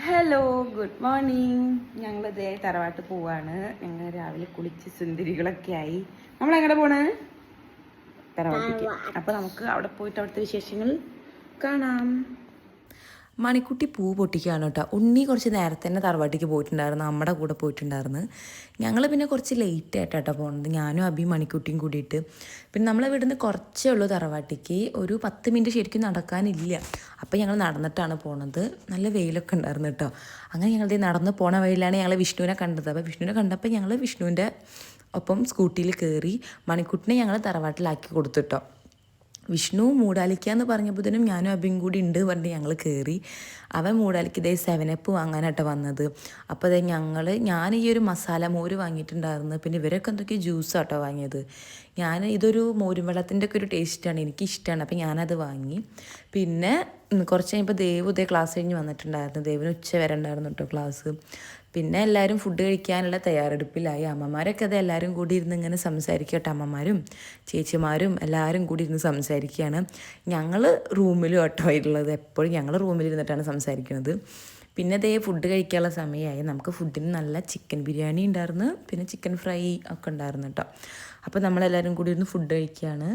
Hello, good morning. ഞങ്ങളിതേ തറവാട്ട് പോവാണ്. ഞങ്ങൾ രാവിലെ കുളിച്ച് സുന്ദരികളൊക്കെ ആയി. നമ്മൾ എങ്ങനെ പോണ്? തറവാട്ടിക്ക്. അപ്പൊ നമുക്ക് അവിടെ പോയിട്ട് അവിടുത്തെ വിശേഷങ്ങൾ കാണാം. മണിക്കുട്ടി പൂ പൊട്ടിക്കുകയാണ് കേട്ടോ. ഉണ്ണി കുറച്ച് നേരത്തെ തന്നെ തറവാട്ടിക്ക് പോയിട്ടുണ്ടായിരുന്നു, നമ്മുടെ കൂടെ പോയിട്ടുണ്ടായിരുന്നു. ഞങ്ങൾ പിന്നെ കുറച്ച് ലേറ്റ് ആയിട്ടാട്ടോ പോകുന്നത്, ഞാനും അബി മണിക്കുട്ടിയും കൂടിയിട്ട്. പിന്നെ നമ്മളെ വീടിന് കുറച്ചേ ഉള്ളൂ തറവാട്ടിക്ക്, ഒരു 10 മിനിറ്റ് ശരിക്കും നടക്കാനില്ല. അപ്പോൾ ഞങ്ങൾ നടന്നിട്ടാണ് പോണത്. നല്ല വെയിലൊക്കെ ഉണ്ടായിരുന്നു കേട്ടോ. അങ്ങനെ ഞങ്ങളുടെ നടന്ന് പോണ വഴിയിലാണ് ഞങ്ങൾ വിഷ്ണുവിനെ കണ്ടത്. അപ്പോൾ വിഷ്ണുവിനെ കണ്ടപ്പോൾ ഞങ്ങൾ വിഷ്ണുവിൻ്റെ ഒപ്പം സ്കൂട്ടിയിൽ കയറി മണിക്കുട്ടിനെ ഞങ്ങൾ തറവാട്ടിലാക്കി കൊടുത്തിട്ടോ. വിഷ്ണു മൂടാലിക്കാന്ന് പറഞ്ഞപ്പോഴത്തേനും ഞാനും അബിയും കൂടി ഉണ്ട് പറഞ്ഞ് ഞങ്ങൾ കയറി. അവൻ മൂടാലിക്ക് ഇതേ 7up വാങ്ങാനായിട്ട് വന്നത്. അപ്പോൾ അതേ ഞാൻ ഈ ഒരു മസാല മോര് വാങ്ങിയിട്ടുണ്ടായിരുന്നു. പിന്നെ ഇവരൊക്കെ എന്തൊക്കെയോ ജ്യൂസാട്ടോ വാങ്ങിയത്. ഇതൊരു മോരും വെള്ളത്തിൻ്റെ ഒക്കെ ഒരു ടേസ്റ്റാണ്, എനിക്കിഷ്ടമാണ്. അപ്പോൾ ഞാനത് വാങ്ങി. പിന്നെ കുറച്ച് കഴിഞ്ഞപ്പോൾ ദേവ് ഇതേ ക്ലാസ് കഴിഞ്ഞ് വന്നിട്ടുണ്ടായിരുന്നു. ദേവിന് ഉച്ച വരെ ഉണ്ടായിരുന്നു കേട്ടോ ക്ലാസ്. പിന്നെ എല്ലാവരും ഫുഡ് കഴിക്കാനുള്ള തയ്യാറെടുപ്പിലായി. അമ്മമാരൊക്കെ അത് എല്ലാവരും കൂടി ഇരുന്ന് ഇങ്ങനെ സംസാരിക്കട്ടെ. അമ്മമാരും ചേച്ചിമാരും എല്ലാവരും കൂടി ഇരുന്ന് സംസാരിക്കുകയാണ്. ഞങ്ങൾ റൂമിലും കേട്ടോ ഉള്ളത്, എപ്പോഴും ഞങ്ങൾ റൂമിലിരുന്നിട്ടാണ് സംസാരിക്കുന്നത്. പിന്നെ അതേ ഫുഡ് കഴിക്കാനുള്ള സമയമായി. നമുക്ക് ഫുഡിന് നല്ല ചിക്കൻ ബിരിയാണി ഉണ്ടായിരുന്നു, പിന്നെ ചിക്കൻ ഫ്രൈ ഒക്കെ ഉണ്ടായിരുന്നു കേട്ടോ. അപ്പോൾ നമ്മളെല്ലാവരും കൂടി ഇരുന്ന് ഫുഡ് കഴിക്കുകയാണ്.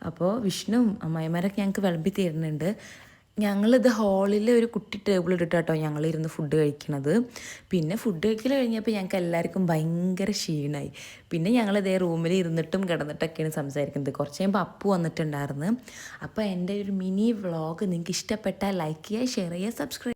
അപ്പോൾ വിഷ്ണുവും അമ്മായിമാരൊക്കെ ഞങ്ങൾക്ക് വിളമ്പി തരുന്നുണ്ട്. ഞങ്ങളിത് ഹാളിൽ ഒരു കുട്ടി ടേബിൾ ഇട്ടിട്ടാട്ടോ ഞങ്ങളിരുന്ന് ഫുഡ് കഴിക്കണത്. പിന്നെ ഫുഡ് കഴിക്കൽ കഴിഞ്ഞപ്പോൾ ഞങ്ങൾക്ക് എല്ലാവർക്കും ഭയങ്കര ക്ഷീണമായി. പിന്നെ ഞങ്ങളിതേ റൂമിൽ ഇരുന്നിട്ടും കിടന്നിട്ടൊക്കെയാണ് സംസാരിക്കുന്നത്. കുറച്ച് കഴിയുമ്പോൾ അപ്പു വന്നിട്ടുണ്ടായിരുന്നു. അപ്പോൾ എൻ്റെ ഒരു മിനി വ്ളോഗ് നിങ്ങൾക്ക് ഇഷ്ടപ്പെട്ടാൽ ലൈക്ക് ചെയ്യുക, ഷെയർ ചെയ്യുക, സബ്സ്ക്രൈബ്